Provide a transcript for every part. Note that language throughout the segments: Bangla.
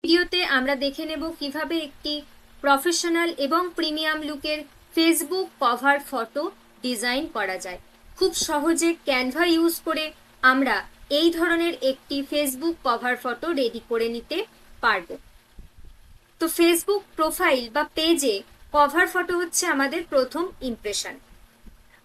ভিডিওতে আমরা দেখে নেব কিভাবে একটি প্রফেশনাল এবং প্রিমিয়াম লুকের ফেসবুক কভার ফটো ডিজাইন করা যায়। খুব সহজে ক্যানভা ইউজ করে আমরা এই ধরনের একটি ফেসবুক কভার ফটো রেডি করে নিতে পারবো। তো ফেসবুক প্রোফাইল বা পেজে কভার ফটো হচ্ছে আমাদের প্রথম ইমপ্রেশন,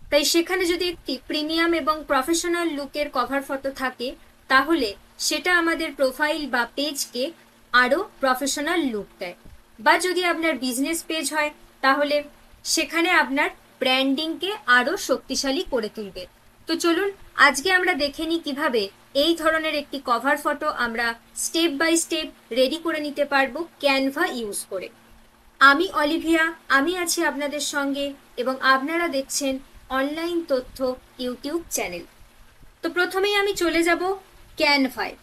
তাই সেখানে যদি একটি প্রিমিয়াম এবং প্রফেশনাল লুকের কভার ফটো থাকে তাহলে সেটা আমাদের প্রোফাইল বা পেজকে আরো প্রফেশনাল লুক দেয়। বা যদি আপনার বিজনেস পেজ হয় তাহলে সেখানে আপনার ব্র্যান্ডিংকে আরো শক্তিশালী করে তুলবে। তো চলুন আজকে আমরা দেখে নিই কিভাবে এই ধরনের একটি কভার ফটো আমরা স্টেপ বাই স্টেপ রেডি করে নিতে পারবো ক্যানভা ইউজ করে। আমি অলিভিয়া, আমি আছি আপনাদের সঙ্গে এবং আপনারা দেখছেন অনলাইন তথ্য ইউটিউব চ্যানেল। তো প্রথমেই আমি চলে যাব ক্যানভায়।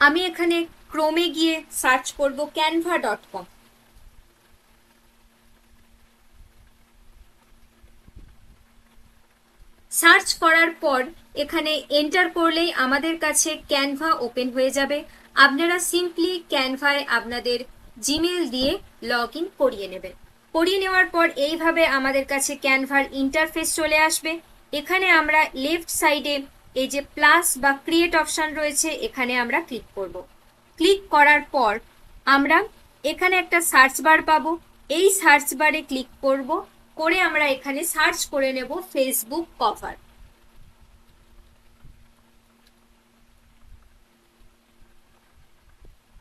আমি এখানে ক্রোমে গিয়ে সার্চ করব canva.com। সার্চ করার পর এখানে এন্টার করলেই আমাদের কাছে ক্যানভা ওপেন হয়ে যাবে। আপনারা সিম্পলি ক্যানভায় আপনাদের জিমেল দিয়ে লগ ইন করিয়ে নেবেন। করিয়ে নেওয়ার পর এইভাবে আমাদের কাছে ক্যানভার ইন্টারফেস চলে আসবে। এখানে আমরা লেফট সাইডে এই যে প্লাস বা ক্রিয়েট অপশন রয়েছে এখানে আমরা ক্লিক করব। ক্লিক করার পর আমরা এখানে একটা সার্চ বার পাবো, এই সার্চ বারে ক্লিক করব, করে আমরা এখানে সার্চ করে নেব ফেসবুক কভার।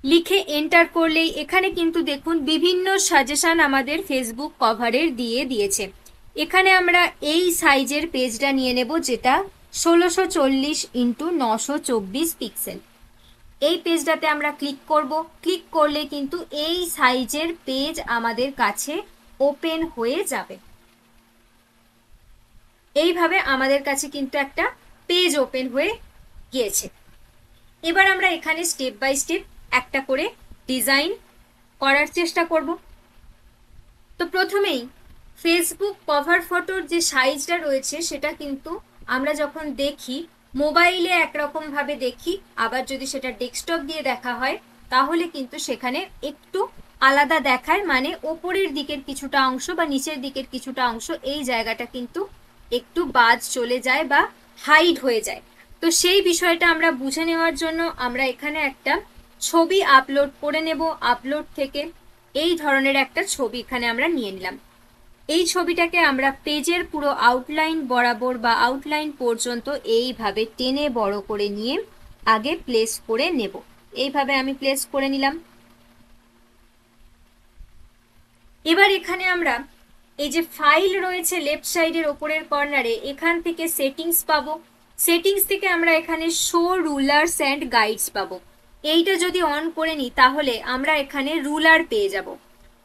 লিখে এন্টার করলেই এখানে কিন্তু দেখুন বিভিন্ন সাজেশন আমাদের ফেসবুক কভারের দিয়ে দিয়েছে। এখানে আমরা এই সাইজের পেজটা নিয়ে নেব যেটা 1640x924 পিক্সেল। এই পেজটাতে আমরা ক্লিক করব। ক্লিক করলে কিন্তু এই সাইজের পেজ আমাদের কাছে ওপেন হয়ে যাবে। এইভাবে আমাদের কাছে কিন্তু একটা পেজ ওপেন হয়ে গিয়েছে। এবার আমরা এখানে স্টেপ বাই স্টেপ একটা করে ডিজাইন করার চেষ্টা করব। তো প্রথমেই ফেসবুক কভার ফটোর যে সাইজটা রয়েছে সেটা কিন্তু আমরা যখন দেখি মোবাইলে একরকম ভাবে দেখি, আবার যদি সেটা ডেস্কটপ দিয়ে দেখা হয় তাহলে কিন্তু সেখানে একটু আলাদা দেখায়, মানে ওপরের দিকের কিছুটা অংশ বা নিচের দিকের কিছুটা অংশ এই জায়গাটা কিন্তু একটু বাদ চলে যায় বা হাইড হয়ে যায়। তো সেই বিষয়টা আমরা বুঝে নেওয়ার জন্য আমরা এখানে একটা ছবি আপলোড করে নেব। আপলোড থেকে এই ধরনের একটা ছবি এখানে আমরা নিয়ে নিলাম। এই ছবিটাকে আমরা পেজের পুরো আউটলাইন বরাবর বা আউটলাইন পর্যন্ত এইভাবে টেনে বড় করে নিয়ে আগে প্লেস করে নেব। এইভাবে আমি প্লেস করে নিলাম। এবার এখানে আমরা এই যে ফাইল রয়েছে লেফট সাইডের ওপরের কর্নারে, এখান থেকে সেটিংস পাবো। সেটিংস থেকে আমরা এখানে শো রুলার্স অ্যান্ড গাইডস পাবো। এইটা যদি অন করে নিই তাহলে আমরা এখানে রুলার পেয়ে যাব।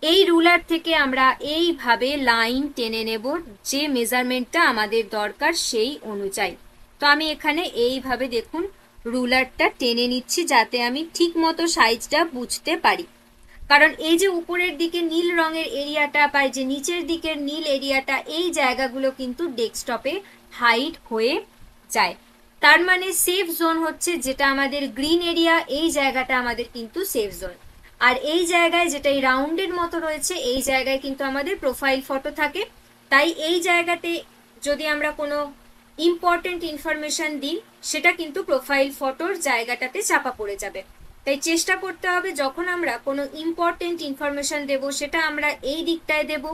এই রুলার থেকে আমরা এইভাবে লাইন টেনে নেব যে মেজারমেন্টটা আমাদের দরকার সেই অনুযায়ী। তো আমি এখানে এইভাবে দেখুন রুলারটা টেনে নিচ্ছি যাতে আমি ঠিক মতো সাইজটা বুঝতে পারি। কারণ এই যে উপরের দিকে নীল রঙের এরিয়াটা বা যে নিচের দিকের নীল এরিয়াটা এই জায়গাগুলো কিন্তু ডেস্কটপে হাইড হয়ে যায়। তার মানে সেফ জোন হচ্ছে যেটা আমাদের গ্রিন এরিয়া, এই জায়গাটা আমাদের কিন্তু সেফ জোন। আর এই জায়গায় যেটা এই রাউন্ডের মতো রয়েছে এই জায়গায় কিন্তু আমাদের প্রোফাইল ফটো থাকে। তাই এই জায়গাতে যদি আমরা কোনো ইম্পর্টেন্ট ইনফরমেশন দিই সেটা কিন্তু প্রোফাইল ফটোর জায়গাটাতে চাপা পড়ে যাবে। তাই চেষ্টা করতে হবে যখন আমরা কোনো ইম্পর্টেন্ট ইনফরমেশন দেব সেটা আমরা এই দিকটায় দেব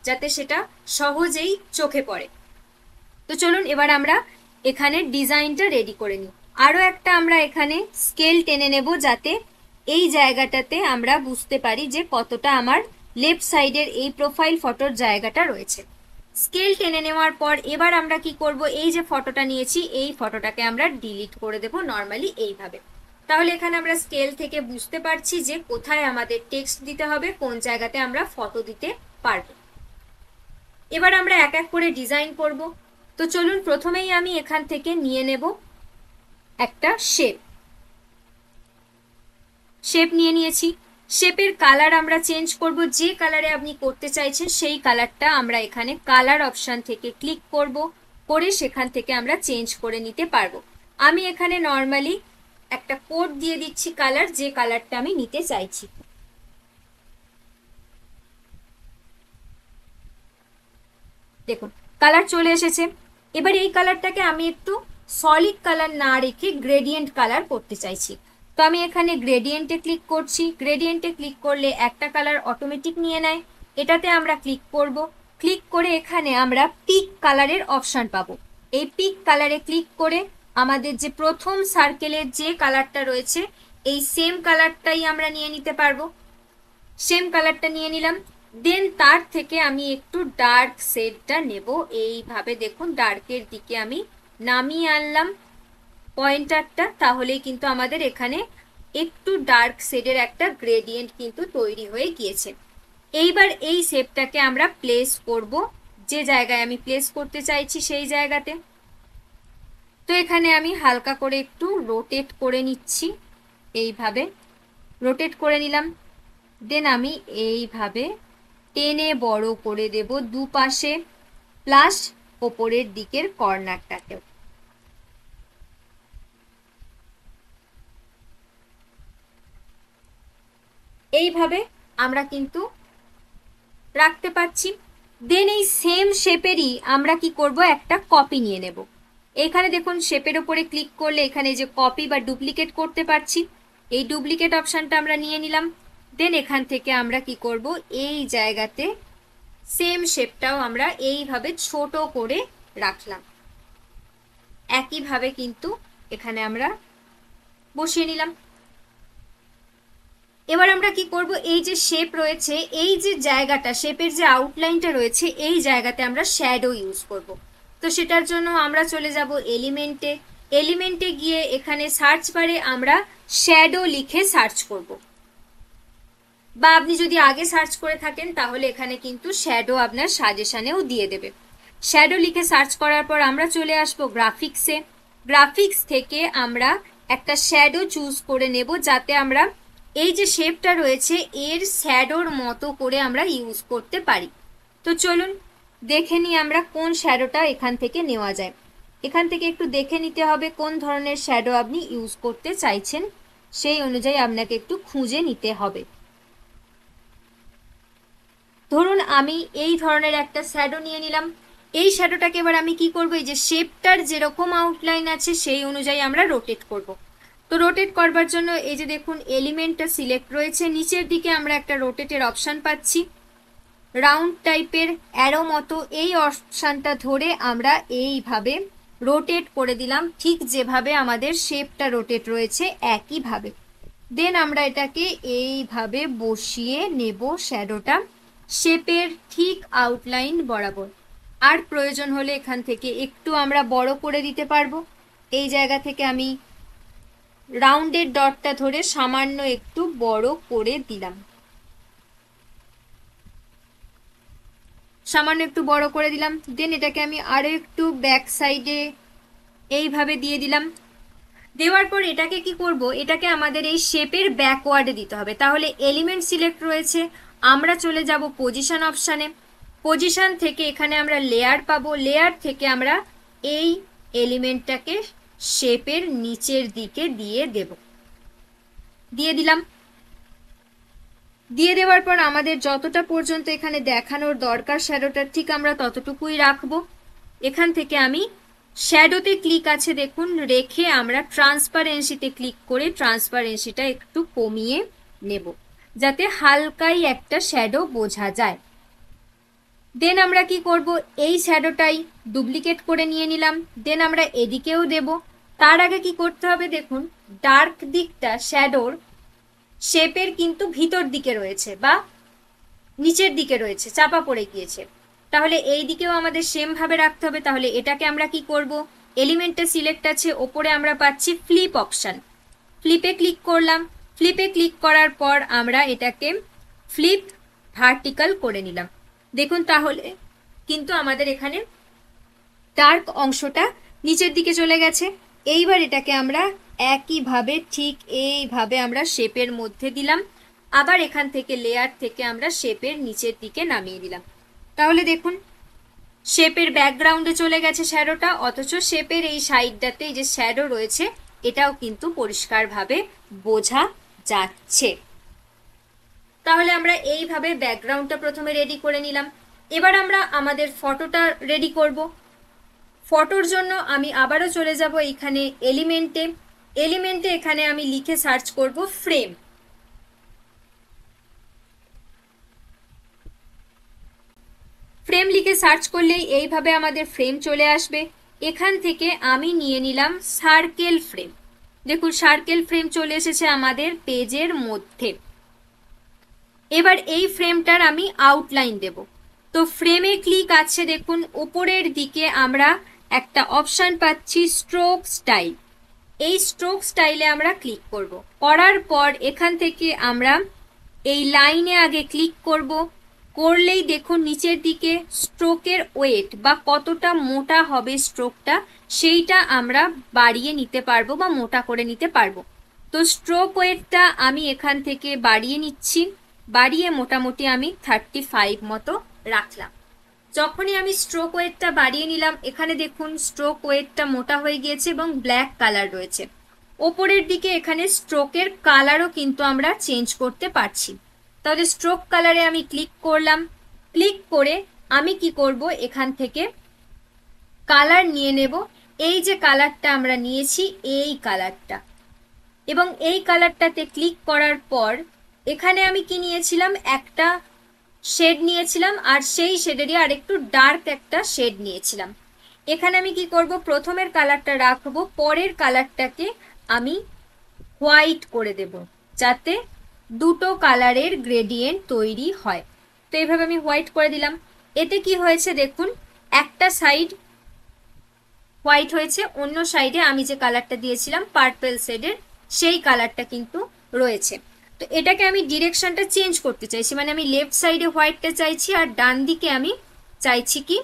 যাতে সেটা সহজেই চোখে পড়ে। তো চলুন এবার আমরা এখানে ডিজাইনটা রেডি করে নিই। আরো একটা আমরা এখানে স্কেল টেনে নেব যাতে এই জায়গাটাতে আমরা বুঝতে পারি যে কতটা আমার লেফট সাইডের এই প্রোফাইল ফটোর জায়গাটা রয়েছে। স্কেল টেনে নেওয়ার পর এবার আমরা কি করব, এই যে ফটোটা নিয়েছি এই ফটোটাকে আমরা ডিলিট করে দেব নর্মালি এইভাবে। তাহলে এখানে আমরা স্কেল থেকে বুঝতে পারছি যে কোথায় আমাদের টেক্সট দিতে হবে, কোন জায়গাতে আমরা ফটো দিতে পারবো। এবার আমরা এক এক করে ডিজাইন করব। তো চলুন প্রথমেই আমি এখান থেকে নিয়ে নেব একটা শেপ নিয়ে নিয়েছি। শেপের কালার আমরা চেঞ্জ করব, যে কালারে আপনি করতে চাইছেন সেই কালারটা আমরা এখানে কালার অপশন থেকে ক্লিক করব, করে সেখান থেকে আমরা চেঞ্জ করে নিতে পারবো। আমি এখানে নর্মালি একটা কোড দিয়ে দিচ্ছি কালার, যে কালারটা আমি নিতে চাইছি। দেখুন কালার চলে এসেছে। এবার এই কালারটাকে আমি একটু সলিড কালার না রেখে গ্রেডিয়েন্ট কালার করতে চাইছি। তো আমি এখানে গ্রেডিয়েন্টে ক্লিক করছি। গ্রেডিয়েন্টে ক্লিক করলে একটা কালার অটোমেটিক নিয়ে নেয়, এটাতে আমরা ক্লিক করব। ক্লিক করে এখানে আমরা পিক কালারের অপশন পাবো। এই পিক কালারে ক্লিক করে আমাদের যে প্রথম সার্কেলের যে কালারটা রয়েছে এই সেম কালারটাই আমরা নিয়ে নিতে পারবো। সেম কালারটা নিয়ে নিলাম। দেন তার থেকে আমি একটু ডার্ক শেডটা নেব। এইভাবে দেখুন ডার্কের দিকে আমি নামিয়ে আনলাম পয়েন্টারটা, তাহলেই কিন্তু আমাদের এখানে একটু ডার্ক শেডের একটা গ্রেডিয়েন্ট কিন্তু তৈরি হয়ে গিয়েছে। এইবার এই শেপটাকে আমরা প্লেস করব যে জায়গায় আমি প্লেস করতে চাইছি সেই জায়গাতে। তো এখানে আমি হালকা করে একটু রোটেট করে নিচ্ছি, এইভাবে রোটেট করে নিলাম। দেন আমি এইভাবে টেনে বড় করে দেব দুপাশে, প্লাস ওপরের দিকের কর্নারটাকেও। এইভাবে আমরা কিন্তু রাখতে পারছি। দেন এই সেম শেপেরই আমরা কি করব, একটা কপি নিয়ে নেব। এখানে দেখুন শেপের ওপরে ক্লিক করলে এখানে যে কপি বা ডুপ্লিকেট করতে পারছি, এই ডুপ্লিকেট অপশনটা আমরা নিয়ে নিলাম। দেন এখান থেকে আমরা কি করব, এই জায়গাতে সেম শেপটাও আমরা এইভাবে ছোট করে রাখলাম। একইভাবে কিন্তু এখানে আমরা বসিয়ে নিলাম। এবার আমরা কি করব, এই যে শেপ রয়েছে, এই যে জায়গাটা শেপের যে আউটলাইনটা রয়েছে এই জায়গাতে আমরা শ্যাডো ইউজ করব। তো সেটার জন্য আমরা চলে যাব এলিমেন্টে। এলিমেন্টে গিয়ে এখানে সার্চ বারে আমরা শ্যাডো লিখে সার্চ করব, বা আপনি যদি আগে সার্চ করে থাকেন তাহলে এখানে কিন্তু শ্যাডো আপনার সাজেশনেও দিয়ে দেবে। শ্যাডো লিখে সার্চ করার পর আমরা চলে আসব গ্রাফিক্সে। গ্রাফিক্স থেকে আমরা একটা শ্যাডো চুজ করে নেব, যাতে আমরা এই যে শেপটা রয়েছে এর শ্যাডোর মতো করে আমরা ইউজ করতে পারি। তো চলুন দেখে নিই আমরা কোন শ্যাডোটা এখান থেকে নেওয়া যায়। এখান থেকে একটু দেখে নিতে হবে কোন ধরনের শ্যাডো আপনি ইউজ করতে চাইছেন, সেই অনুযায়ী আপনাকে একটু খুঁজে নিতে হবে। ধরুন আমি এই ধরনের একটা শ্যাডো নিয়ে নিলাম। এই শ্যাডোটাকে এবার আমি কি করব, এই যে শেপটার যেরকম আউটলাইন আছে সেই অনুযায়ী আমরা রোটেট করব। তো রোটেট করবার জন্য এই যে দেখুন এলিমেন্টটা সিলেক্ট রয়েছে, নিচের দিকে আমরা একটা রোটেটের অপশান পাচ্ছি, রাউন্ড টাইপের অ্যারো মতো। এই অপশানটা ধরে আমরা এইভাবে রোটেট করে দিলাম, ঠিক যেভাবে আমাদের শেপটা রোটেট রয়েছে একইভাবে। দেন আমরা এটাকে এইভাবে বসিয়ে নেব শ্যাডোটা শেপের ঠিক আউটলাইন বরাবর। আর প্রয়োজন হলে এখান থেকে একটু আমরা বড় করে দিতে পারবো। এই জায়গা থেকে আমি রাউন্ডের ডটটা ধরে সামান্য একটু বড় করে দিলাম, সামান্য একটু বড় করে দিলাম। দেন এটাকে আমি আরো একটু ব্যাক সাইডে এইভাবে দিয়ে দিলাম। দেওয়ার পর এটাকে কি করব, এটাকে আমাদের এই শেপের ব্যাকওয়ার্ডে দিতে হবে। তাহলে এলিমেন্ট সিলেক্ট রয়েছে, আমরা চলে যাব পজিশন অপশানে। পজিশন থেকে এখানে আমরা লেয়ার পাবো, লেয়ার থেকে আমরা এই এলিমেন্টটাকে শেপের নিচের দিকে দিয়ে দেব। দিয়ে দিলাম। দিয়ে দেওয়ার পর আমাদের যতটা পর্যন্ত এখানে দেখানোর দরকার শ্যাডোটা, ঠিক আমরা ততটুকুই রাখবো। এখান থেকে আমি শ্যাডোতে ক্লিক আছে দেখুন, রেখে আমরা ট্রান্সপারেন্সিতে ক্লিক করে ট্রান্সপারেন্সিটা একটু কমিয়ে নেব, যাতে হালকাই একটা শ্যাডো বোঝা যায়। দেন আমরা কি করব, এই শ্যাডোটাই ডুপ্লিকেট করে নিয়ে নিলাম। দেন আমরা এদিকেও দেব। তার আগে কি করতে হবে, দেখুন ডার্ক দিকটা শ্যাডোর শেপের কিন্তু ভিতর দিকে রয়েছে বা নিচের দিকে রয়েছে, চাপা পড়ে গিয়েছে। তাহলে এই দিকেও আমাদের সেম ভাবে রাখতে হবে। তাহলে এটাকে আমরা কি করব, এলিমেন্টে সিলেক্ট আছে, ওপরে আমরা পাচ্ছি ফ্লিপ অপশন, ফ্লিপে ক্লিক করলাম। ফ্লিপে ক্লিক করার পর আমরা এটাকে ফ্লিপ ভার্টিক্যাল করে নিলাম। দেখুন তাহলে কিন্তু আমাদের এখানে ডার্ক অংশটা নিচের দিকে চলে গেছে। এইবার এটাকে আমরা একইভাবে ঠিক এইভাবে আমরা শেপের মধ্যে দিলাম, আবার এখান থেকে লেয়ার থেকে আমরা শেপের নিচের দিকে নামিয়ে দিলাম। তাহলে দেখুন শেপের ব্যাকগ্রাউন্ডে চলে গেছে শ্যাডোটা, অথচ শেপের এই সাইডটাতে এই যে শ্যাডো রয়েছে এটাও কিন্তু পরিষ্কারভাবে বোঝা যাচ্ছে। তাহলে আমরা এইভাবে ব্যাকগ্রাউন্ডটা প্রথমে রেডি করে নিলাম। এবার আমরা আমাদের ফটোটা রেডি করব। ফটোর জন্য আমি আবারও চলে যাব এইখানে এলিমেন্টে এখানে আমি লিখে সার্চ করব ফ্রেম। ফ্রেম লিখে সার্চ করলেই এইভাবে আমাদের ফ্রেম চলে আসবে। এখান থেকে আমি নিয়ে নিলাম সার্কেল ফ্রেম। দেখুন সার্কেল ফ্রেম চলে এসেছে আমাদের পেজের মধ্যে। এবার এই ফ্রেমটার আমি আউটলাইন দেব। তো ফ্রেমে ক্লিক আছে, দেখুন উপরের দিকে আমরা একটা অপশন পাচ্ছি স্ট্রোক স্টাইল। এই স্ট্রোক স্টাইলে আমরা ক্লিক করব। করার পর এখান থেকে আমরা এই লাইনে আগে ক্লিক করব। করলেই দেখুন নিচের দিকে স্ট্রোকের ওয়েট বা কতটা মোটা হবে স্ট্রোকটা, সেইটা আমরা বাড়িয়ে নিতে পারবো বা মোটা করে নিতে পারবো। তো স্ট্রোক ওয়েটটা আমি এখান থেকে বাড়িয়ে নিচ্ছি। বাড়িয়ে মোটামুটি আমি 35 মতো রাখলাম। যখনই আমি স্ট্রোক ওয়েটটা বাড়িয়ে নিলাম, এখানে দেখুন স্ট্রোক ওয়েটটা মোটা হয়ে গিয়েছে এবং ব্ল্যাক কালার রয়েছে। ওপরের দিকে এখানে স্ট্রোকের কালারও কিন্তু আমরা চেঞ্জ করতে পারছি। তাহলে স্ট্রোক কালারে আমি ক্লিক করলাম। ক্লিক করে আমি কি করব, এখান থেকে কালার নিয়ে নেব। এই যে কালারটা আমরা নিয়েছি এই কালারটা, এবং এই কালারটাতে ক্লিক করার পর এখানে আমি কি নিয়েছিলাম, একটা শেড নিয়েছিলাম, আর সেই শেডেরই আর একটু ডার্ক একটা শেড নিয়েছিলাম। এখানে আমি কি করব, প্রথমের কালারটা রাখবো, পরের কালারটাকে আমি হোয়াইট করে দেব, যাতে দুটো কালারের গ্রেডিয়েন্ট তৈরি হয়। তো এইভাবে আমি হোয়াইট করে দিলাম। এতে কি হয়েছে দেখুন, একটা সাইড হোয়াইট হয়েছে, অন্য সাইডে আমি যে কালারটা দিয়েছিলাম পার্পল শেডের সেই কালারটা কিন্তু রয়েছে। তো এটাকে আমি ডিরেকশনটা চেঞ্জ করতে চাইছি, মানে আমি লেফট সাইডে হোয়াইটটা চাইছি আর ডান দিকে আমি চাইছি কি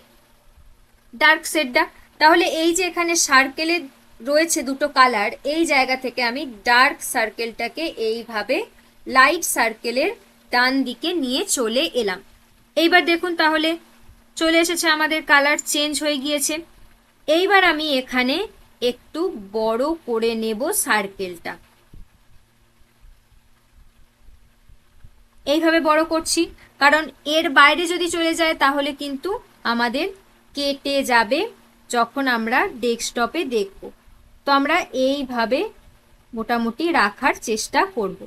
ডার্ক শেডটা। তাহলে এই যে এখানে সার্কেলে রয়েছে দুটো কালার, এই জায়গা থেকে আমি ডার্ক সার্কেলটাকে এইভাবে লাইট সার্কেলের ডান দিকে নিয়ে চলে এলাম। এইবার দেখুন তাহলে চলে এসেছে, আমাদের কালার চেঞ্জ হয়ে গিয়েছে। এইবার আমি এখানে একটু বড় করে নেব সার্কেলটা, এইভাবে বড় করছি, কারণ এর বাইরে যদি চলে যায় তাহলে কিন্তু আমাদের কেটে যাবে যখন আমরা ডেস্কটপে দেখব। তো আমরা এইভাবে মোটামুটি রাখার চেষ্টা করব।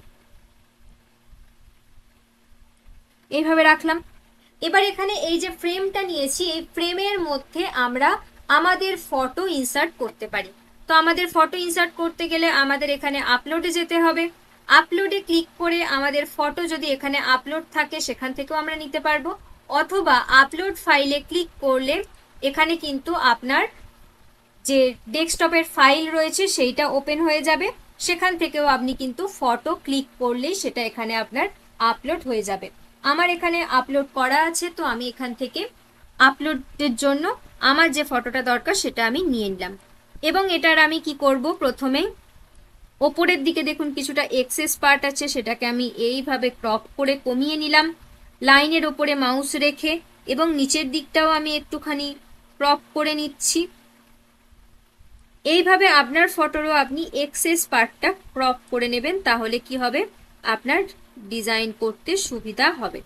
এইভাবে রাখলাম। এবার এখানে এই যে ফ্রেমটা নিয়েছি, এই ফ্রেমের মধ্যে আমরা আমাদের ফটো ইনসার্ট করতে পারি। তো আমাদের ফটো ইনসার্ট করতে গেলে আমাদের এখানে আপলোডে যেতে হবে। আপলোডে ক্লিক করে আমাদের ফটো যদি এখানে আপলোড থাকে সেখান থেকেও আমরা নিতে পারবো, অথবা আপলোড ফাইলে ক্লিক করলে এখানে কিন্তু আপনার যে ডেস্কটপের ফাইল রয়েছে সেইটা ওপেন হয়ে যাবে, সেখান থেকেও আপনি কিন্তু ফটো ক্লিক করলেই সেটা এখানে আপনার আপলোড হয়ে যাবে। আমার এখানে আপলোড করা আছে, তো আমি এখান থেকে আপলোডের জন্য আমার যে ফটোটা দরকার সেটা আমি নিয়ে নিলাম। এবং এটার আমি কি করব, প্রথমে ওপরের দিকে দেখুন কিছুটা এক্সেস পার্ট আছে, সেটাকে আমি এইভাবে ক্রপ করে কমিয়ে নিলাম লাইনের ওপরে মাউস রেখে, এবং নিচের দিকটাও আমি একটুখানি ক্রপ করে নিচ্ছি। এইভাবে আপনার ফটোরও আপনি এক্সেস পার্টটা ক্রপ করে নেবেন, তাহলে কি হবে, আপনার ডিজাইন করতে সুবিধা হবে।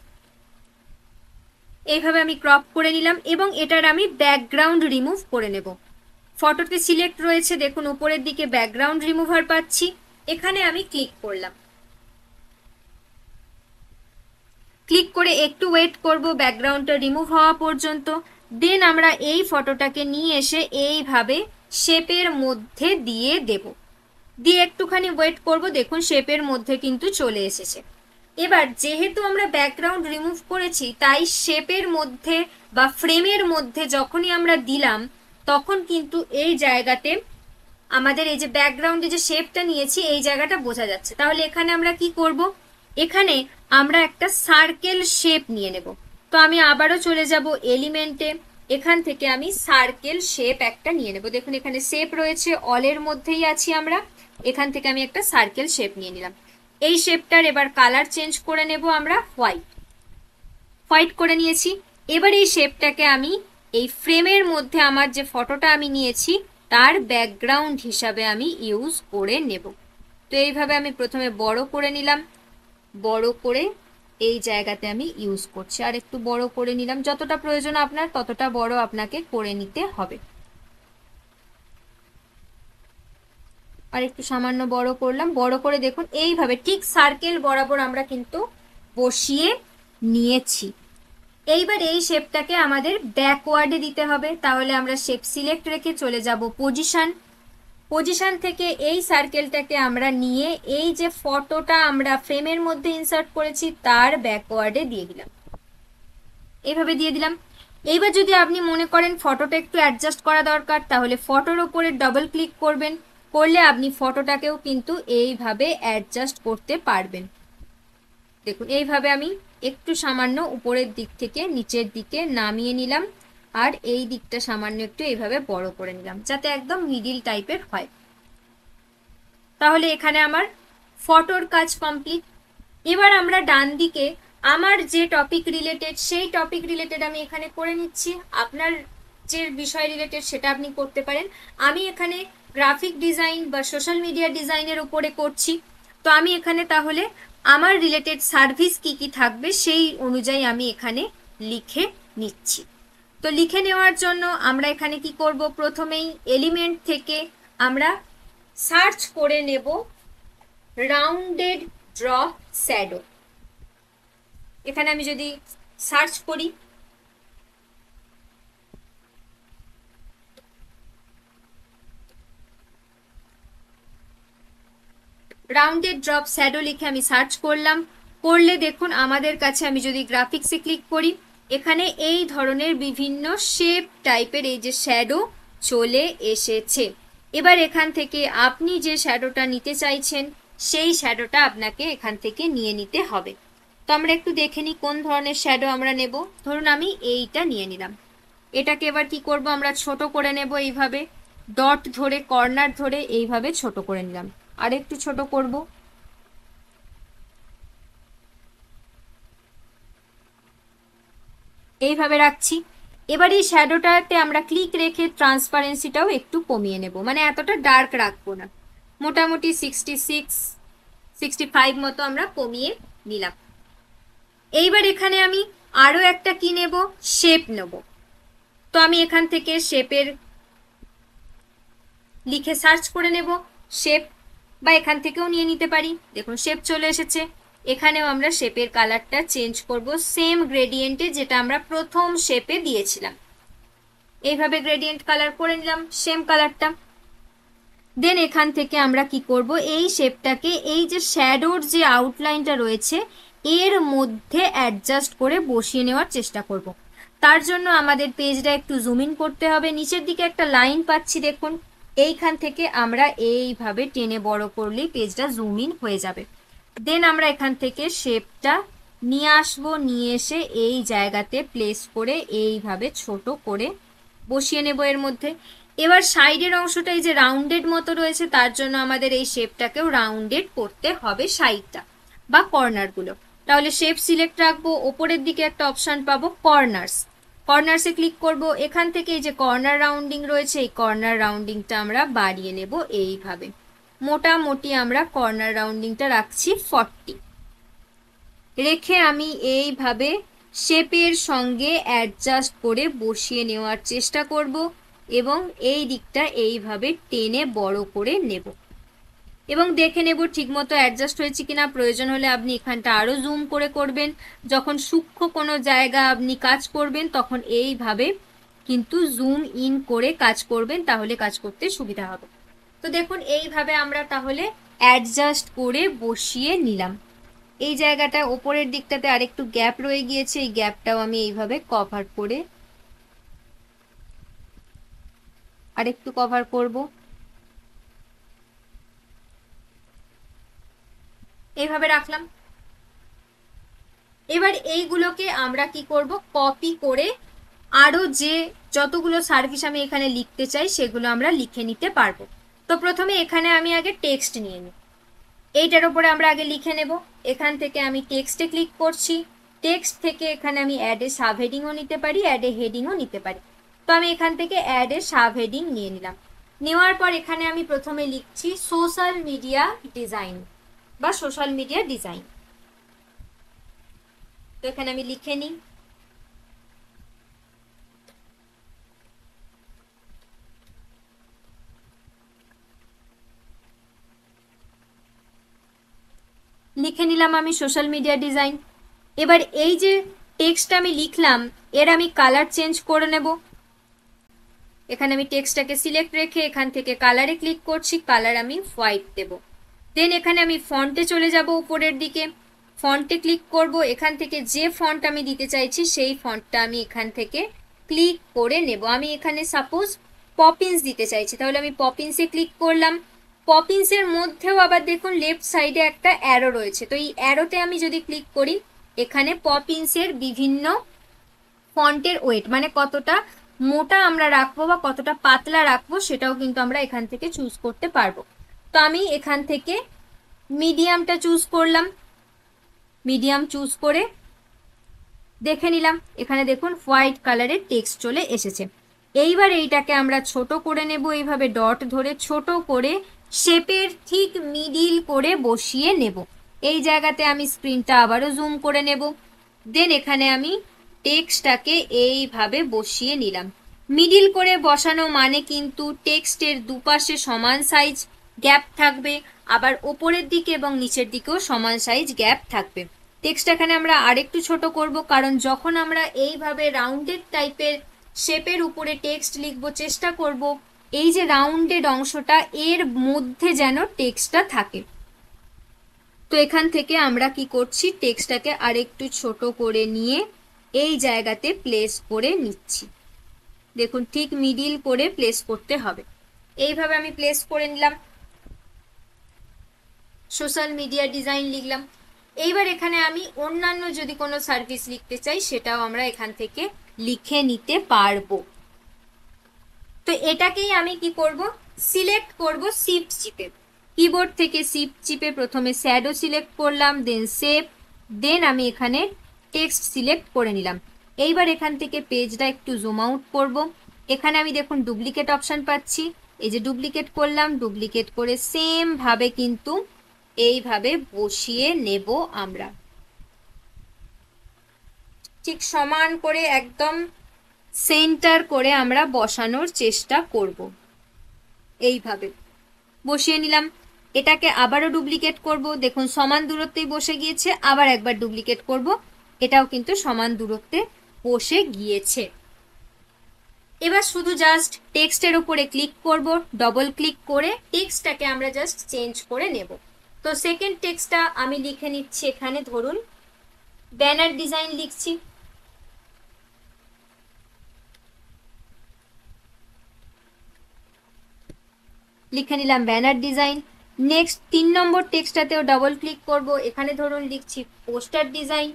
এইভাবে আমি ক্রপ করে নিলাম এবং এটার আমি ব্যাকগ্রাউন্ড রিমুভ করে নেব। ফটোতে সিলেক্ট রয়েছে, দেখুন উপরের দিকে ব্যাকগ্রাউন্ড রিমুভার পাচ্ছি, এখানে আমি ক্লিক করলাম। ক্লিক করে একটু ওয়েট করব ব্যাকগ্রাউন্ডটা রিমুভ হওয়া পর্যন্ত। দেন আমরা এই ফটোটাকে নিয়ে এসে এইভাবে শেপের মধ্যে দিয়ে দেব, দিয়ে একটুখানি ওয়েট করব। দেখুন শেপের মধ্যে কিন্তু চলে এসেছে। এবার যেহেতু আমরা ব্যাকগ্রাউন্ড রিমুভ করেছি, তাই শেপের মধ্যে বা ফ্রেমের মধ্যে যখনই আমরা দিলাম তখন কিন্তু এই জায়গাতে আমাদের এই যে ব্যাকগ্রাউন্ডে যে শেপটা নিয়েছি এই জায়গাটা বোঝা যাচ্ছে। তাহলে এখানে আমরা কি করব, এখানে আমরা একটা সার্কেল শেপ নিয়ে নেব। তো আমি আবারও চলে যাব এলিমেন্টে, এখান থেকে আমি সার্কেল শেপ একটা নিয়ে নেব। দেখুন এখানে শেপ রয়েছে, অলের মধ্যেই আছি আমরা, এখান থেকে আমি একটা সার্কেল শেপ নিয়ে নিলাম। এই শেপটার এবার কালার চেঞ্জ করে নেব আমরা হোয়াইট করে নিয়েছি। এবার এই শেপটাকে আমি এই ফ্রেমের মধ্যে আমার যে ফটোটা আমি নিয়েছি তার ব্যাকগ্রাউন্ড হিসাবে আমি ইউজ করে নেব। তো এইভাবে আমি প্রথমে বড় করে নিলাম, বড় করে এই জায়গাতে আমি ইউজ করছি, আর একটু বড় করে নিলাম, যতটা প্রয়োজন আপনার ততটা বড় আপনাকে করে নিতে হবে। আর একটু সামান্য বড় করলাম, বড় করে দেখুন এইভাবে ঠিক সার্কেল বরাবর আমরা কিন্তু বসিয়ে নিয়েছি। এইবার এই শেপটাকে আমাদের ব্যাকওয়ার্ডে দিতে হবে, তাহলে আমরা শেপ সিলেক্ট রেখে চলে যাব পজিশন। পজিশন থেকে এই সার্কেলটাকে আমরা নিয়ে এই যে ফটোটা আমরা ফ্রেমের মধ্যে ইনসার্ট করেছি তার ব্যাকওয়ার্ডে দিয়ে দিলাম, এইভাবে দিয়ে দিলাম। এইবার যদি আপনি মনে করেন ফটোটা একটু অ্যাডজাস্ট করা দরকার, তাহলে ফটোর ওপরে ডবল ক্লিক করবেন, করলে আপনি ফটোটাকেও কিন্তু এইভাবে অ্যাডজাস্ট করতে পারবেন। দেখুন এইভাবে আমি একটু সামান্য উপরের দিক থেকে নিচের দিকে নামিয়ে নিলাম, আর এই দিকটা সামান্য একটু এইভাবে বড় করে নিলাম, যাতে একদম মিডিল টাইপের হয়। তাহলে এখানে আমার ফটোর কাজ কমপ্লিট। এবার আমরা ডান দিকে আমার যে টপিক রিলেটেড সেই টপিক রিলেটেড আমি এখানে করে নিচ্ছি। আপনার যে বিষয় রিলেটেড সেটা আপনি করতে পারেন। আমি এখানে গ্রাফিক ডিজাইন বা সোশ্যাল মিডিয়া ডিজাইনের উপরে করছি, তো আমি এখানে তাহলে আমার রিলেটেড সার্ভিস কি কি থাকবে সেই অনুযায়ী আমি এখানে লিখে নিচ্ছি। তো লিখে নেওয়ার জন্য আমরা এখানে কি করব, প্রথমেই এলিমেন্ট থেকে আমরা সার্চ করে নেব রাউন্ডেড ড্র শ্যাডো। এখানে আমি যদি সার্চ করি, রাউন্ডেড ড্রপ শ্যাডো লিখে আমি সার্চ করলাম, করলে দেখুন আমাদের কাছে, আমি যদি গ্রাফিক্সে ক্লিক করি, এখানে এই ধরনের বিভিন্ন শেপ টাইপের এই যে শ্যাডো চলে এসেছে। এবার এখান থেকে আপনি যে শ্যাডোটা নিতে চাইছেন সেই শ্যাডোটা আপনাকে এখান থেকে নিয়ে নিতে হবে। তো আমরা একটু দেখে নিই কোন ধরনের শ্যাডো আমরা নেব। ধরুন আমি এইটা নিয়ে নিলাম, এটাকে এবার কি করব, আমরা ছোট করে নেব, এইভাবে ডট ধরে কর্নার ধরে এইভাবে ছোট করে নিলাম, আর একটু ছোট করব। এইভাবে রাখছি। এবার এই শ্যাডোটাতে আমরা ক্লিক রেখে ট্রান্সপারেন্সিটাও একটু কমিয়ে নেব, মানে এতটা ডার্ক রাখবো না, মোটামুটি 66-65 মতো আমরা কমিয়ে নিলাম। এইবার এখানে আমি আরো একটা কি নেব, শেপ নেব। তো আমি এখান থেকে শেপের লিখে সার্চ করে নেব শেপ, বা এখান থেকেও নিয়ে নিতে পারি। দেখুন শেপ চলে এসেছে। এখানেও আমরা শেপের কালারটা চেঞ্জ করব সেম গ্রেডিয়েন্টে যেটা আমরা প্রথম শেপে দিয়েছিলাম। এইভাবে গ্রেডিয়েন্ট কালার করে নিলাম সেম কালারটা। দেন এখান থেকে আমরা কি করব, এই শেপটাকে এই যে শ্যাডোর যে আউটলাইনটা রয়েছে এর মধ্যে অ্যাডজাস্ট করে বসিয়ে নেওয়ার চেষ্টা করব। তার জন্য আমাদের পেজটা একটু জুম ইন করতে হবে। নিচের দিকে একটা লাইন পাচ্ছি দেখুন, এইখান থেকে আমরা এইভাবে টেনে বড় করলেই পেজটা জুম ইন হয়ে যাবে। দেন আমরা এখান থেকে শেপটা নিয়ে আসবো, নিয়ে এসে এই জায়গাতে প্লেস করে এইভাবে ছোট করে বসিয়ে নেব এর মধ্যে। এবার সাইডের অংশটা এই যে রাউন্ডেড মতো রয়েছে, তার জন্য আমাদের এই শেপটাকেও রাউন্ডেড করতে হবে সাইডটা বা কর্নারগুলো। তাহলে শেপ সিলেক্ট রাখবো, ওপরের দিকে একটা অপশন পাবো কর্নার্স, কর্নার্সে ক্লিক করব। এখান থেকে এই যে কর্নার রাউন্ডিং রয়েছে এই কর্নার রাউন্ডিংটা আমরা বাড়িয়ে নেব এইভাবে। মোটামুটি আমরা কর্নার রাউন্ডিংটা রাখছি 40, রেখে আমি এইভাবে শেপের সঙ্গে অ্যাডজাস্ট করে বসিয়ে নেওয়ার চেষ্টা করব এবং এই দিকটা এইভাবে টেনে বড় করে নেব এবং দেখে নেব ঠিকমতো অ্যাডজাস্ট হয়েছে কিনা। প্রয়োজন হলে আপনি এখানটা আরো জুম করে করবেন। যখন সূক্ষ্ম কোনো জায়গা আপনি কাজ করবেন তখন এইভাবে কিন্তু জুম ইন করে কাজ করবেন, তাহলে কাজ করতে সুবিধা হবে। তো দেখুন এইভাবে আমরা তাহলে অ্যাডজাস্ট করে বসিয়ে নিলাম। এই জায়গাটা ওপরের দিকটাতে আরেকটু গ্যাপ রয়ে গিয়েছে, এই গ্যাপটাও আমি এইভাবে কভার করে আরেকটু কভার করব। এইভাবে রাখলাম। এবার এইগুলোকে আমরা কি করব, কপি করে আরো যে যতগুলো সার্ভিস আমি এখানে লিখতে চাই সেগুলো আমরা লিখে নিতে পারবো। তো প্রথমে এখানে আমি আগে টেক্সট নিয়ে নিই, এইটার উপরে আমরা আগে লিখে নেব। এখান থেকে আমি টেক্সটে ক্লিক করছি, টেক্সট থেকে এখানে আমি অ্যাড এ সাবহেডিংও নিতে পারি, অ্যাড এ হেডিংও নিতে পারি। তো আমি এখান থেকে অ্যাড এ সাবহেডিং নিয়ে নিলাম। নেওয়ার পর এখানে আমি প্রথমে লিখছি সোশ্যাল মিডিয়া ডিজাইন বা সোশ্যাল মিডিয়া ডিজাইন। তো এখানে আমি লিখে নিই। লিখে নিলাম আমি সোশ্যাল মিডিয়া ডিজাইন। এবার এই যে টেক্সট আমি লিখলাম এর আমি কালার চেঞ্জ করে নেব। এখানে আমি টেক্সটটাকে সিলেক্ট রেখে এখান থেকে কালারে ক্লিক করছি, কালার আমি হোয়াইট দেব। দেন এখানে আমি ফন্টে চলে যাব উপরের দিকে, ফন্টে ক্লিক করব। এখান থেকে যে ফন্ট আমি দিতে চাইছি সেই ফন্টটা আমি এখান থেকে ক্লিক করে নেব। আমি এখানে সাপোজ পপিন্স দিতে চাইছি, তাহলে আমি পপিন্সে ক্লিক করলাম। পপিন্সের মধ্যেও আবার দেখুন লেফট সাইডে একটা অ্যারো রয়েছে, তো এই অ্যারোতে আমি যদি ক্লিক করি এখানে পপিন্সের বিভিন্ন ফন্টের ওয়েট মানে কতটা মোটা আমরা রাখবো বা কতটা পাতলা রাখবো সেটাও কিন্তু আমরা এখান থেকে চুজ করতে পারবো। তো আমি এখান থেকে মিডিয়ামটা চুজ করলাম, মিডিয়াম চুজ করে দেখে নিলাম। এখানে দেখুন হোয়াইট কালারের টেক্সট চলে এসেছে। এইবার এইটাকে আমরা ছোট করে নেব, এইভাবে ডট ধরে ছোট করে শেপের ঠিক মিডিল করে বসিয়ে নেব। এই জায়গাতে আমি স্ক্রিনটা আবারও জুম করে নেব। দেন এখানে আমি টেক্সটটাকে এইভাবে বসিয়ে নিলাম। মিডিল করে বসানো মানে কিন্তু টেক্সটের দুপাশে সমান সাইজ গ্যাপ থাকবে, আবার ওপরের দিকে এবং নিচের দিকেও সমান সাইজ গ্যাপ থাকবে। টেক্সট এখানে আমরা আরেকটু ছোট করব, কারণ যখন আমরা এইভাবে রাউন্ডেড টাইপের শেপের উপরে টেক্সট লিখব চেষ্টা করব এই যে রাউন্ডেড অংশটা এর মধ্যে যেন টেক্সটটা থাকে। তো এখান থেকে আমরা কি করছি টেক্সটটাকে আরেকটু ছোট করে নিয়ে এই জায়গাতে প্লেস করে নিচ্ছি। দেখুন ঠিক মিডিল করে প্লেস করতে হবে। এইভাবে আমি প্লেস করে নিলাম, সোশ্যাল মিডিয়া ডিজাইন লিখলাম। এইবার এখানে আমি অন্যান্য যদি কোনো সার্ভিস লিখতে চাই সেটাও আমরা এখান থেকে লিখে নিতে পারবো। তো এটাকেই আমি কি করব সিলেক্ট করব শিফট চিপে, কিবোর্ড থেকে শিফট চিপে প্রথমে শ্যাডো সিলেক্ট করলাম, দেন শেপ, দেন আমি এখানে টেক্সট সিলেক্ট করে নিলাম। এইবার এখান থেকে পেজটা একটু জুম আউট করব। এখানে আমি দেখুন ডুপ্লিকেট অপশন পাচ্ছি, এই যে ডুপ্লিকেট করলাম, ডুপ্লিকেট করে সেম ভাবে কিন্তু এইভাবে বসিয়ে নেব আমরা। ঠিক সমান করে একদম সেন্টার করে আমরা বসানোর চেষ্টা করব। এইভাবে বসিয়ে নিলাম। এটাকে আবারও ডুপ্লিকেট করব, দেখুন সমান দূরত্বেই বসে গিয়েছে। আবার একবার ডুপ্লিকেট করব, এটাও কিন্তু সমান দূরত্বে বসে গিয়েছে। এবার শুধু জাস্ট টেক্সটের উপরে ক্লিক করব, ডবল ক্লিক করে টেক্সটটাকে আমরা জাস্ট চেঞ্জ করে নেব। তো সেকেন্ড টেক্সটটা আমি লিখে নিচ্ছি, এখানে ধরুন ব্যানার ডিজাইন লিখছি। লিখে নিলাম ব্যানার ডিজাইন। নেক্সট 3 নম্বর টেক্সটটাতেও ডবল ক্লিক করব, এখানে ধরুন লিখছি পোস্টার ডিজাইন।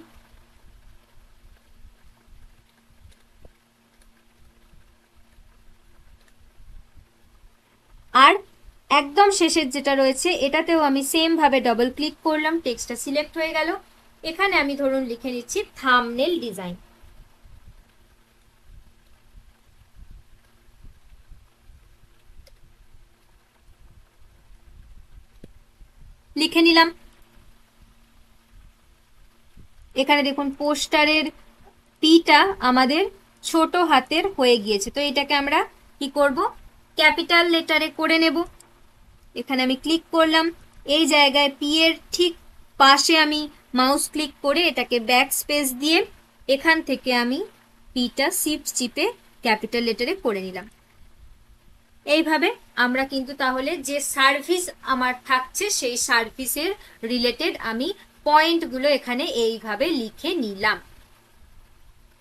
আর একদম শেষের যেটা রয়েছে এটাতেও আমি সেম ভাবে ডবল ক্লিক করলাম, টেক্সটটা সিলেক্ট হয়ে গেল। এখানে আমি ধরুন লিখে নিচ্ছি থাম্বনেল ডিজাইন। লিখে নিলাম। এখানে দেখুন পোস্টারের পিটা আমাদের ছোট হাতের হয়ে গিয়েছে, তো এটাকে আমরা কি করব ক্যাপিটাল লেটারে করে নেব। এখানে আমি ক্লিক করলাম, এই জায়গায় পি এর ঠিক পাশে আমি মাউস ক্লিক করে এটাকে ব্যাক স্পেস দিয়ে এখান থেকে আমি পিটা শিফট চিপে ক্যাপিটাল লেটারে করে নিলাম। এইভাবে আমরা কিন্তু তাহলে যে সার্ভিস আমার থাকছে সেই সার্ভিসের রিলেটেড আমি পয়েন্টগুলো এখানে এইভাবে লিখে নিলাম।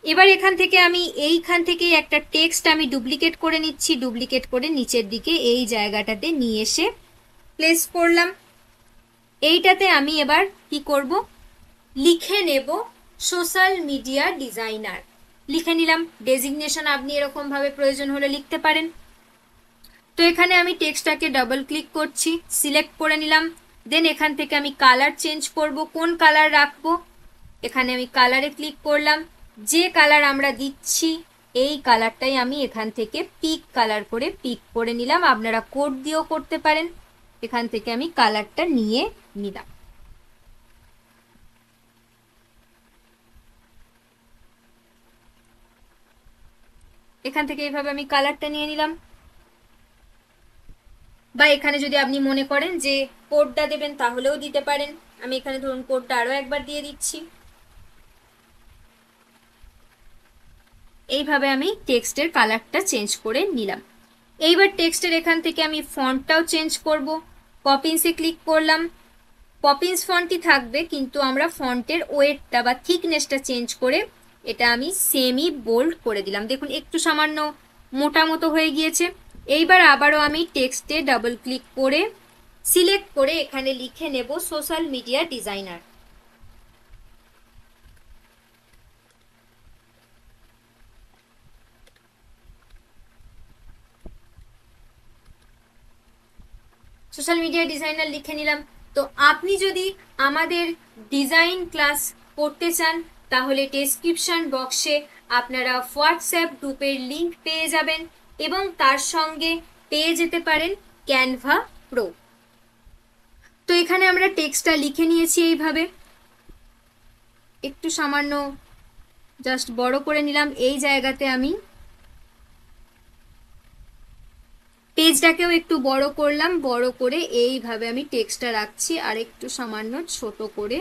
এবার এখান থেকে আমি এইখান থেকে একটা টেক্সট আমি ডুপ্লিকেট করে নিচ্ছি, ডুপ্লিকেট করে নিচের দিকে এই জায়গাটাতে নিয়ে এসে প্লেস করলাম। এইটাতে আমি এবার কি করব লিখে নেব সোশ্যাল মিডিয়া ডিজাইনার। লিখে নিলাম। ডেজিগনেশন আপনি এরকম ভাবে প্রয়োজন হলে লিখতে পারেন। তো এখানে আমি টেক্সটটাকে ডাবল ক্লিক করছি, সিলেক্ট করে নিলাম। দেন এখান থেকে আমি কালার চেঞ্জ করব, কোন কালার রাখবো এখানে আমি কালারে ক্লিক করলাম। যে কালার আমরা দিচ্ছি এই কালারটাই আমি এখান থেকে পিক কালার করে পিক করে নিলাম। আপনারা কোড দিয়েও করতে পারেন। এখান থেকে আমি কালারটা নিয়ে নিলাম। এখান থেকে এইভাবে আমি কালারটা নিয়ে নিলাম। বা এখানে যদি আপনি মনে করেন যে কোডটা দেবেন তাহলেও দিতে পারেন। আমি এখানে ধরুন কোডটা আরো একবার দিয়ে দিচ্ছি। এইভাবে আমি টেক্সটের কালারটা চেঞ্জ করে নিলাম। এইবার টেক্সটের এখান থেকে আমি ফন্টটাও চেঞ্জ করব। পপিন্সে ক্লিক করলাম। পপিন্স ফন্টই থাকবে, কিন্তু আমরা ফন্টের ওয়েটটা বা থিকনেসটা চেঞ্জ করে এটা আমি সেমি বোল্ড করে দিলাম। দেখুন একটু সামান্য মোটা মতো হয়ে গিয়েছে। এইবার আবারও আমি টেক্সটে ডাবল ক্লিক করে সিলেক্ট করে এখানে লিখে নেব social media designer. Social media designer লিখে নিলাম। তো আপনি যদি আমাদের ডিজাইন ক্লাস করতে চান তাহলে ডেসক্রিপশন বক্সে আপনারা হোয়াটসঅ্যাপ গ্রুপের লিংক পেয়ে যাবেন এবং তার সঙ্গে পেয়ে যেতে পারেন ক্যানভা প্রো। তো এখানে আমরা টেক্সটটা লিখে নিয়েছি। এইভাবে একটু সামান্য জাস্ট বড় করে নিলাম। এই জায়গাতে আমি পেজটাকেও একটু বড় করলাম। বড় করে এইভাবে আমি টেক্সটটা রাখছি, আর একটু সামান্য ছোট করে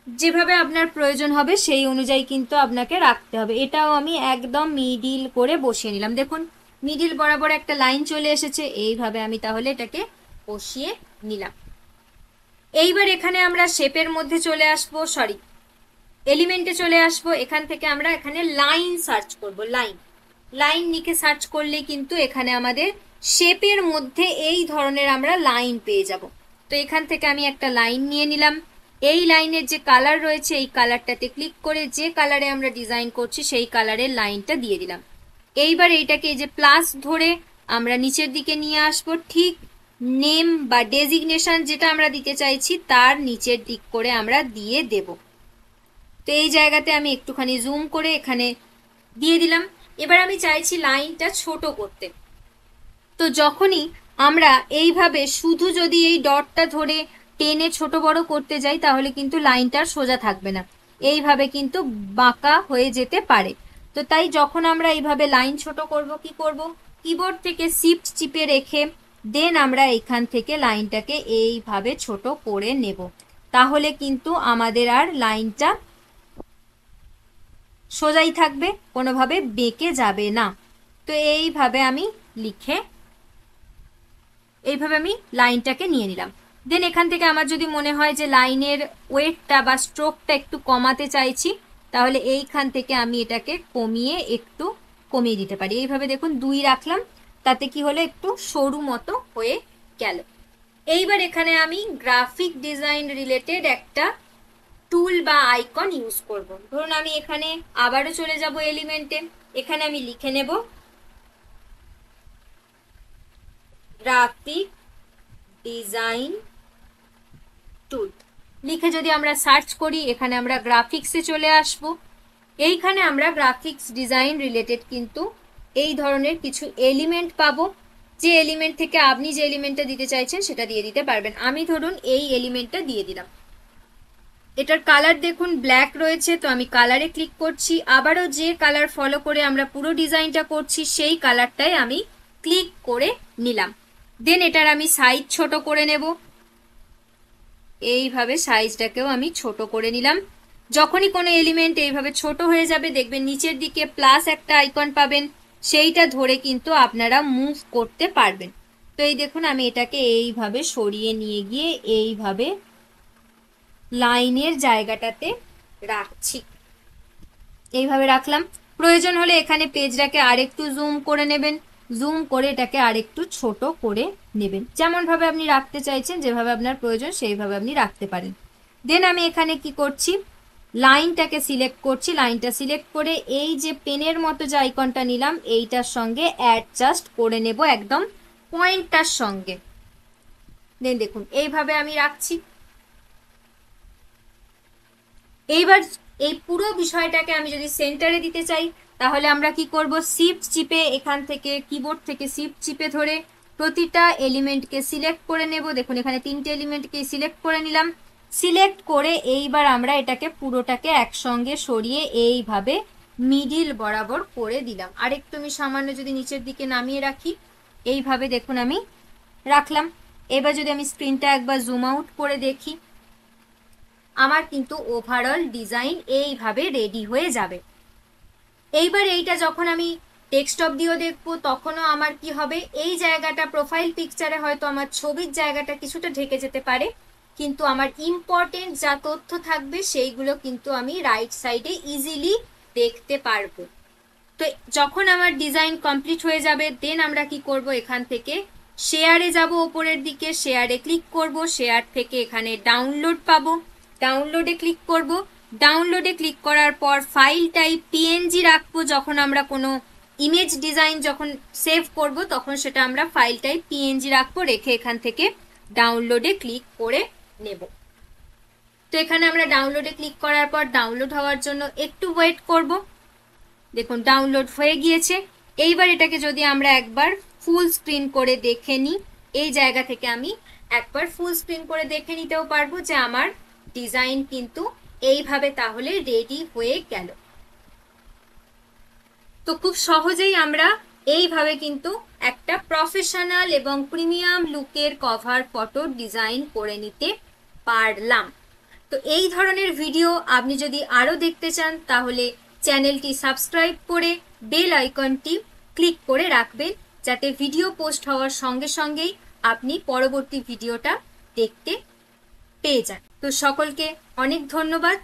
যেভাবে আপনার প্রয়োজন হবে সেই অনুযায়ী কিন্তু আপনাকে রাখতে হবে। এটাও আমি একদম মিডিল করে বসিয়ে নিলাম। দেখুন মিডিল বরাবর একটা লাইন চলে এসেছে। এইভাবে আমি তাহলে এটাকে বসিয়ে নিলাম। এইবার এখানে আমরা শেপের মধ্যে চলে আসবো, সরি এলিমেন্টে চলে আসবো। এখান থেকে আমরা এখানে লাইন সার্চ করব। লাইন লিখে সার্চ করলে কিন্তু এখানে আমাদের শেপের মধ্যে এই ধরনের আমরা লাইন পেয়ে যাব। তো এখান থেকে আমি একটা লাইন নিয়ে নিলাম। এই লাইনের যে কালার রয়েছে এই কালারটাতে ক্লিক করে যে কালারে আমরা ডিজাইন করছি সেই কালারের লাইনটা দিয়ে দিলাম। এইবার এইটাকে এই যে প্লাস ধরে আমরা নিচের দিকে নিয়ে আসবো। ঠিক নেম বা ডেজিগনেশন যেটা আমরা দিতে চাইছি তার নিচের দিক করে আমরা দিয়ে দেব। তো এই জায়গাতে আমি একটুখানি জুম করে এখানে দিয়ে দিলাম। এবার আমি চাইছি লাইনটা ছোট করতে। তো যখনই আমরা এইভাবে শুধু যদি এই ডটটা ধরে টেনে ছোট বড় করতে যাই তাহলে কিন্তু লাইনটা সোজা থাকবে না, এইভাবে কিন্তু বাঁকা হয়ে যেতে পারে। তো তাই যখন আমরা এইভাবে লাইন ছোট করব কি করব, কিবোর্ড থেকে শিফট চিপে রেখে দেন আমরা এখান থেকে লাইনটাকে এইভাবে ছোট করে নেব। তাহলে কিন্তু আমাদের আর লাইনটা সোজাই থাকবে, কোনোভাবে বেঁকে যাবে না। তো এইভাবে আমি লিখে এইভাবে আমি লাইনটাকে নিয়ে নিলাম। দেন এখান থেকে আমার যদি মনে হয় যে লাইনের ওয়েটটা বা স্ট্রোকটা একটু কমাতে চাইছি তাহলে এইখান থেকে আমি এটাকে কমিয়ে একটু কমিয়ে দিতে পারি। এইভাবে দেখুন 2 রাখলাম, তাতে কি হলো একটু সরু মতো হয়ে গেল। এইবার এখানে আমি গ্রাফিক ডিজাইন রিলেটেড একটা টুল বা আইকন ইউজ করব। ধরুন আমি এখানে আবারও চলে যাব এলিমেন্টে। এখানে আমি লিখে নেব গ্রাফিক ডিজাইন টুল। লিখে যদি আমরা সার্চ করি এখানে আমরা গ্রাফিক্সে চলে আসব। এইখানে আমরা গ্রাফিক্স ডিজাইন রিলেটেড কিন্তু এই ধরনের কিছু এলিমেন্ট পাবো, যে এলিমেন্ট থেকে আপনি যে এলিমেন্টটা দিতে চাইছেন সেটা দিয়ে দিতে পারবেন। আমি ধরুন এই এলিমেন্টটা দিয়ে দিলাম। এটার কালার দেখুন ব্ল্যাক রয়েছে, তো আমি কালারে ক্লিক করছি। আবারও যে কালার ফলো করে আমরা পুরো ডিজাইনটা করছি সেই কালারটাই আমি ক্লিক করে নিলাম। দেন এটার আমি সাইজ ছোট করে নেব। এইভাবে সাইজটাকেও আমি ছোট করে নিলাম। যখনই কোনো এলিমেন্ট এইভাবে ছোট হয়ে যাবে দেখবেন নিচের দিকে প্লাস একটা আইকন পাবেন, সেইটা ধরে কিন্তু আপনারা মুভ করতে পারবেন। তো এই দেখুন আমি এটাকে এইভাবে সরিয়ে নিয়ে গিয়ে এইভাবে লাইনের জায়গাটাতে রাখছি। এইভাবে রাখলাম। প্রয়োজন হলে এখানে পেজটাকে আরেকটু জুম করে নেবেন, জুম করে এটাকে আরেকটু ছোট করে নেবেন। যেমন ভাবে আপনি রাখতে চাইছেন, যেভাবে আপনার প্রয়োজন সেইভাবে আপনি রাখতে পারেন। দেন আমি এখানে কি করছি, লাইনটাকে সিলেক্ট করছি। লাইনটা সিলেক্ট করে এই যে পেনের মতো যে আইকনটা নিলাম এইটার সঙ্গে অ্যাডজাস্ট করে নেব একদম পয়েন্টটার সঙ্গে। দেন দেখুন এইভাবে আমি রাখছি। এইবার এই পুরো বিষয়টাকে আমি যদি সেন্টারে দিতে চাই তাহলে আমরা কি করব, শিফট চিপে এখান থেকে কিবোর্ড থেকে শিফট চিপে ধরে প্রতিটা এলিমেন্টকে সিলেক্ট করে নেব। দেখুন এখানে 3টে এলিমেন্টকে সিলেক্ট করে নিলাম। সিলেক্ট করে এইবার আমরা এটাকে পুরোটাকে একসঙ্গে সরিয়ে এইভাবে মিডিল বরাবর করে দিলাম। আরেকটু আমি সামান্য যদি নিচের দিকে নামিয়ে রাখি, এইভাবে দেখুন আমি রাখলাম। এবার যদি আমি স্ক্রিনটা একবার জুম আউট করে দেখি, আমার কিন্তু ওভারঅল ডিজাইন এইভাবে রেডি হয়ে যাবে। এইবার এইটা যখন আমি ডেস্কটপ দিয়েও দেখবো তখনও আমার কি হবে, এই জায়গাটা প্রোফাইল পিকচারে হয়তো আমার ছবির জায়গাটা কিছুটা ঢেকে যেতে পারে, কিন্তু আমার ইম্পর্টেন্ট যা তথ্য থাকবে সেইগুলো কিন্তু আমি রাইট সাইডে ইজিলি দেখতে পারবো। তো যখন আমার ডিজাইন কমপ্লিট হয়ে যাবে দেন আমরা কি করব, এখান থেকে শেয়ারে যাব, ওপরের দিকে শেয়ারে ক্লিক করব, শেয়ার থেকে এখানে ডাউনলোড পাবো, ডাউনলোডে ক্লিক করব। ডাউনলোডে ক্লিক করার পর ফাইল টাইপ পিএনজি রাখবো। যখন আমরা কোনো ইমেজ ডিজাইন যখন সেভ করব তখন সেটা আমরা ফাইল টাইপ পিএনজি রাখবো, রেখে এখান থেকে ডাউনলোডে ক্লিক করে নেব। তো এখানে আমরা ডাউনলোডে ক্লিক করার পর ডাউনলোড হওয়ার জন্য একটু ওয়েট করব। দেখুন ডাউনলোড হয়ে গিয়েছে। এইবার এটাকে যদি আমরা একবার ফুল স্ক্রিন করে দেখে নিই, এই জায়গা থেকে আমি একবার ফুল স্ক্রিন করে দেখে নিতেও পারবো যে আমার ডিজাইন কিন্তু এইভাবে তাহলে রেডি হয়ে গেল। তো খুব সহজেই আমরা এইভাবে কিন্তু একটা প্রফেশনাল এবং প্রিমিয়াম লুকের কভার ফটো ডিজাইন করে নিতে পারলাম। তো এই ধরনের ভিডিও আপনি যদি আরো দেখতে চান তাহলে চ্যানেলটি সাবস্ক্রাইব করে বেল আইকনটি ক্লিক করে রাখবেন, যাতে ভিডিও পোস্ট হওয়ার সঙ্গে সঙ্গেই আপনি পরবর্তী ভিডিওটা দেখতে পেয়ে যান। তো সকলকে অনেক ধন্যবাদ।